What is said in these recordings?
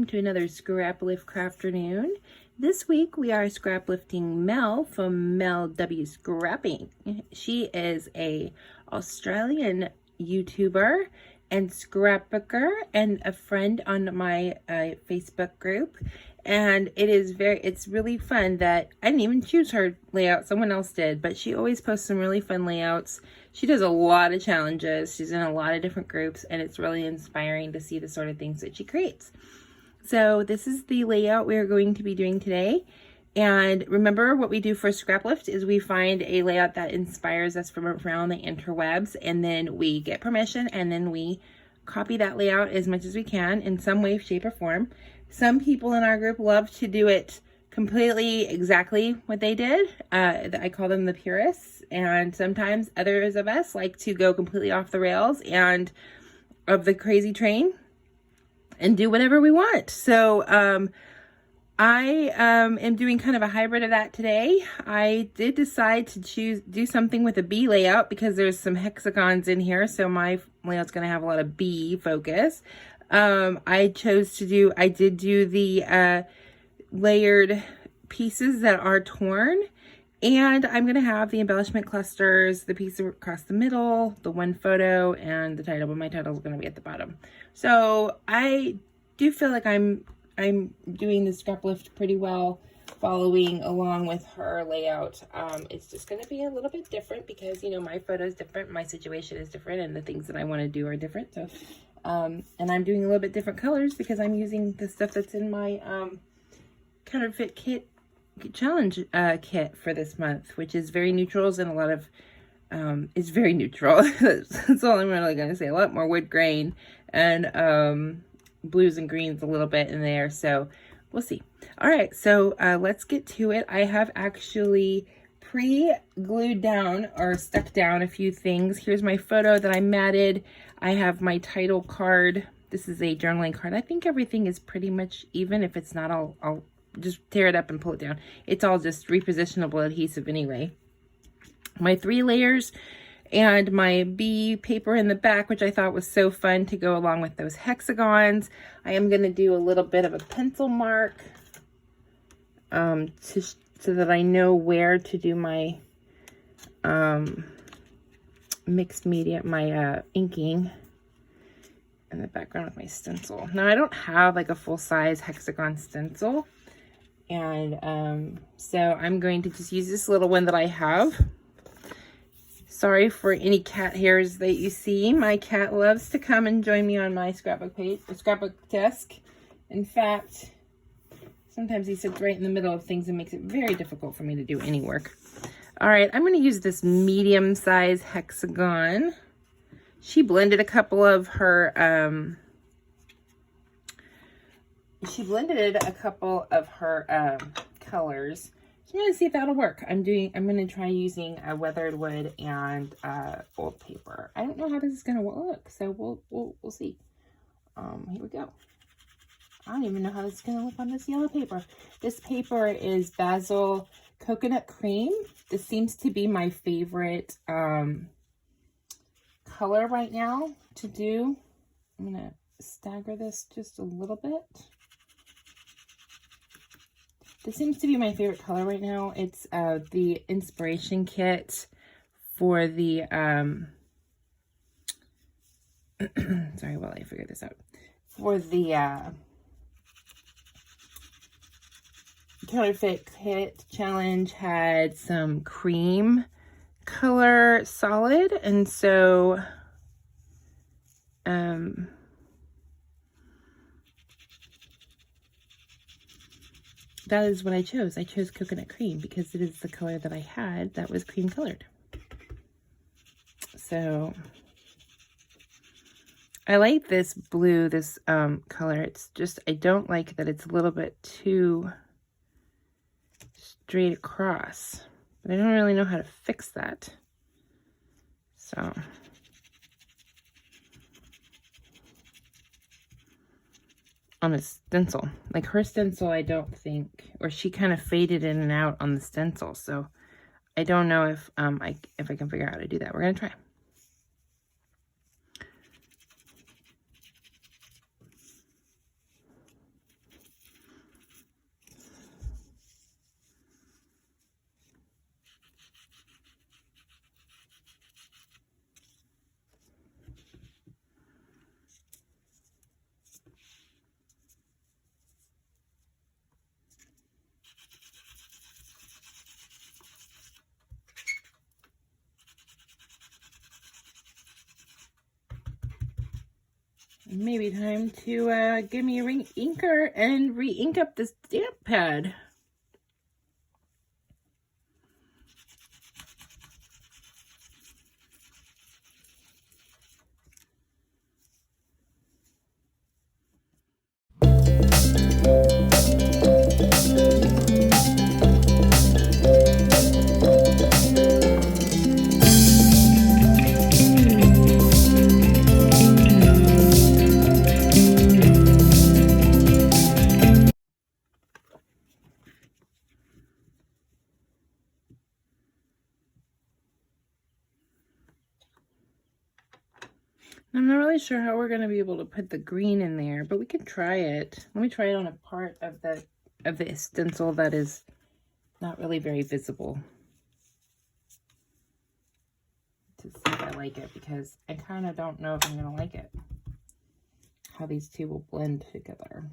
welcome to another Scrap-lift Crafternoon. This week we are scraplifting Mel from Mel W Scrapping. She is a Australian YouTuber and scrapbooker and a friend on my Facebook group. And it's really fun that I didn't even choose her layout, someone else did, but she always posts some really fun layouts. She does a lot of challenges. She's in a lot of different groups, and it's really inspiring to see the sort of things that she creates. So this is the layout we're going to be doing today. And remember, what we do for Scraplift is we find a layout that inspires us from around the interwebs, and then we get permission, and then we copy that layout as much as we can in some way, shape, or form. Some people in our group love to do it completely exactly what they did. I call them the purists. And sometimes others of us like to go completely off the rails and of the crazy train and do whatever we want. So I am doing kind of a hybrid of that today. I did decide to do something with a B layout because there's some hexagons in here. So my layout's going to have a lot of B focus. I did do the layered pieces that are torn, and I'm going to have the embellishment clusters, the piece across the middle, the one photo, and the title, but my title is going to be at the bottom. So I do feel like I'm doing the Scraplift pretty well, following along with her layout. It's just going to be a little bit different because, you know, my photo is different, my situation is different, and the things that I want to do are different. So and I'm doing a little bit different colors because I'm using the stuff that's in my counterfeit kit challenge kit for this month, which is very neutrals and a lot of it's very neutral. That's all I'm really going to say. A lot more wood grain and blues and greens a little bit in there, so we'll see. All right, so let's get to it. I have actually pre-glued down or stuck down a few things. Here's my photo that I matted. I have my title card. This is a journaling card. I think everything is pretty much even. If it's not, I'll just tear it up and pull it down. It's all just repositionable adhesive anyway. My 3 layers and my B paper in the back, which I thought was so fun to go along with those hexagons. I am going to do a little bit of a pencil mark so that I know where to do my mixed media, my inking in the background with my stencil. Now, I don't have like a full-size hexagon stencil, and so I'm going to just use this little one that I have. Sorry for any cat hairs that you see. My cat loves to come and join me on my scrapbook page, or scrapbook desk. In fact, sometimes he sits right in the middle of things and makes it very difficult for me to do any work. All right, I'm going to use this medium-size hexagon. She blended a couple of her, colors. So I'm going to see if that'll work. I'm going to try using a weathered wood and old paper. I don't know how this is going to look, so we'll see. Here we go. I don't even know how this is going to look on this yellow paper. This paper is Basil Coconut Cream. This seems to be my favorite color right now to do. I'm going to stagger this just a little bit. This seems to be my favorite color right now. It's the inspiration kit for the, sorry while I figure this out. For the counterfeit kit challenge had some cream color solid, and so that is what I chose. I chose coconut cream because it is the color that I had that was cream colored. So I like this blue, this color. It's just, I don't like that it's a little bit too straight across, but I don't really know how to fix that. So on a stencil, like her stencil, I don't think, or she kind of faded in and out on the stencil, so I don't know if I can figure out how to do that. We're gonna try. Maybe time to give me a inker and re-ink up this stamp pad. I'm not really sure how we're going to be able to put the green in there, but we can try it. Let me try it on a part of the stencil that is not really very visible to see if I like it, because I kind of don't know if I'm going to like it, how these two will blend together.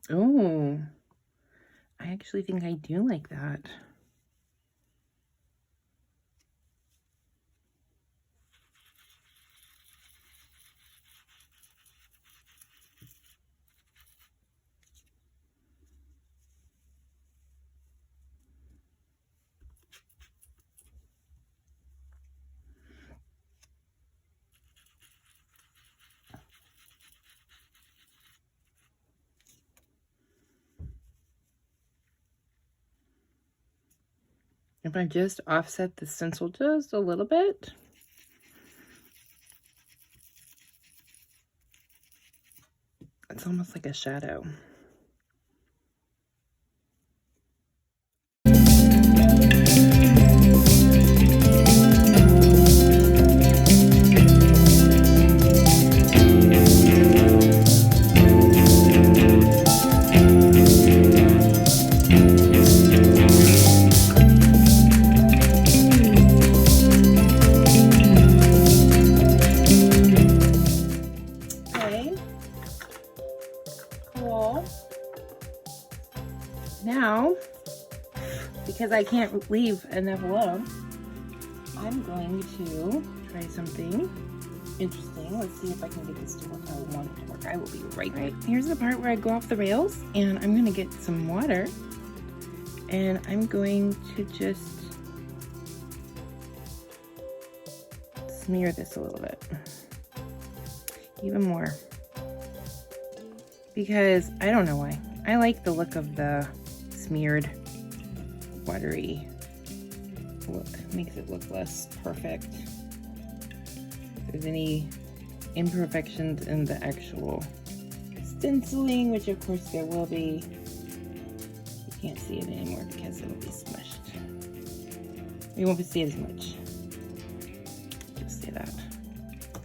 Oh, I actually think I do like that. If I just offset the stencil just a little bit, it's almost like a shadow. Now, because I can't leave enough alone, I'm going to try something interesting. Let's see if I can get this to work how I want it to work. I will be right back. Here's the part where I go off the rails, and I'm going to get some water, and I'm going to just smear this a little bit, even more, because I don't know why. I like the look of the smeared watery look. It makes it look less perfect. If there's any imperfections in the actual stenciling, which of course there will be, you can't see it anymore because it'll be smushed. You won't see it as much. Just say that.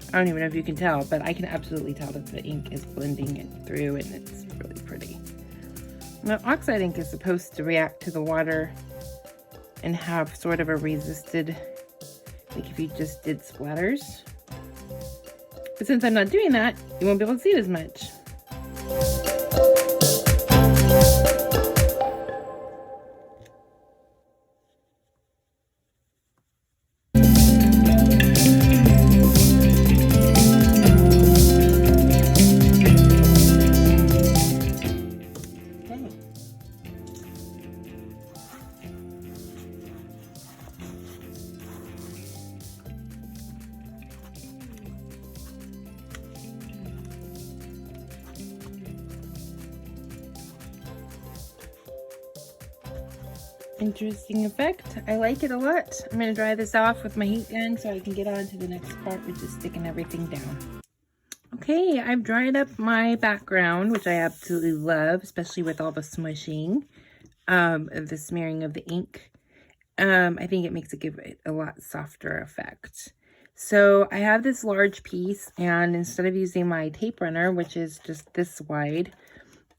I don't even know if you can tell, but I can absolutely tell that the ink is blending it through, and it's really pretty. Now, oxide ink is supposed to react to the water and have sort of a resisted, like if you just did splatters. But since I'm not doing that, you won't be able to see it as much. Interesting effect. I like it a lot. I'm going to dry this off with my heat gun so I can get on to the next part, which is sticking everything down. Okay, I've dried up my background, which I absolutely love, especially with all the smushing of the smearing of the ink. I think it makes it give it a lot softer effect. So I have this large piece, and instead of using my tape runner, which is just this wide,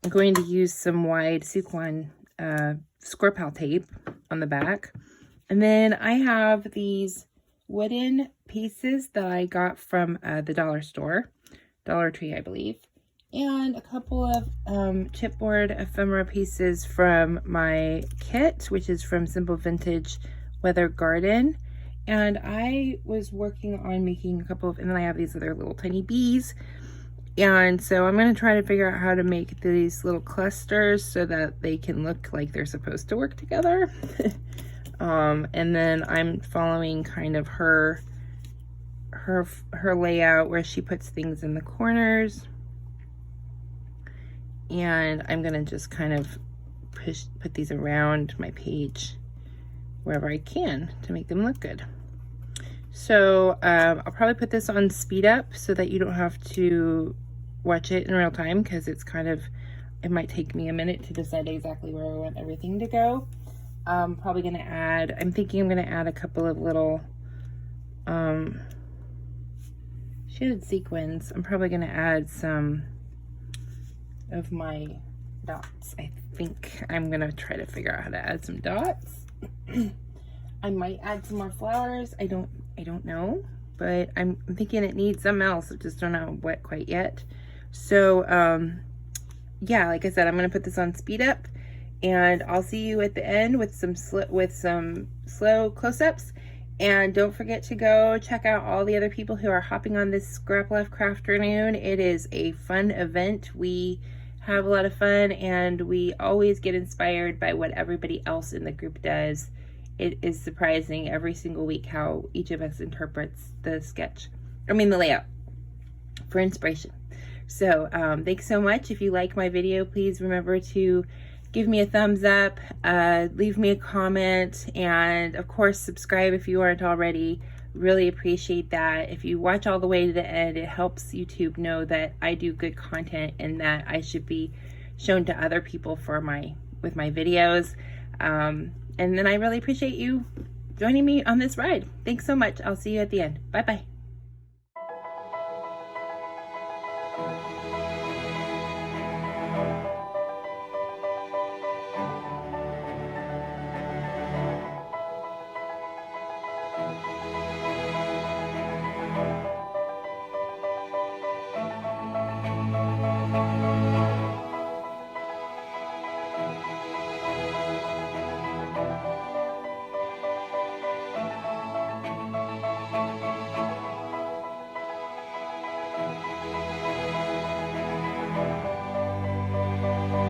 I'm going to use some wide Suquan Scorpal tape on the back. And then I have these wooden pieces that I got from the dollar store, Dollar Tree, I believe. and a couple of chipboard ephemera pieces from my kit, which is from Simple Vintage Weather Garden. And I was working on making a couple of, and then I have these other little tiny bees. And so I'm going to try to figure out how to make these little clusters so that they can look like they're supposed to work together. And then I'm following kind of her layout where she puts things in the corners. And I'm gonna just kind of put these around my page wherever I can to make them look good. So I'll probably put this on speed up so that you don't have to watch it in real time, because it's kind of, it might take me a minute to decide exactly where I want everything to go. Probably gonna add, I'm thinking I'm gonna add a couple of little shaded sequins. I'm probably gonna add some of my dots. I think I'm gonna try to figure out how to add some dots. I might add some more flowers. I don't know, but I'm thinking it needs something else. I just don't know what quite yet. So yeah, like I said, I'm gonna put this on speed up, and I'll see you at the end with some slow close-ups. And don't forget to go check out all the other people who are hopping on this Scrap-lift Crafternoon. It is a fun event. We have a lot of fun, and we always get inspired by what everybody else in the group does. It is surprising every single week how each of us interprets the layout for inspiration. So thanks so much. If you like my video, please remember to give me a thumbs up, leave me a comment, and of course subscribe if you aren't already. Really appreciate that. If you watch all the way to the end, it helps YouTube know that I do good content and that I should be shown to other people with my videos. And then I really appreciate you joining me on this ride. Thanks so much. I'll see you at the end. Bye-bye.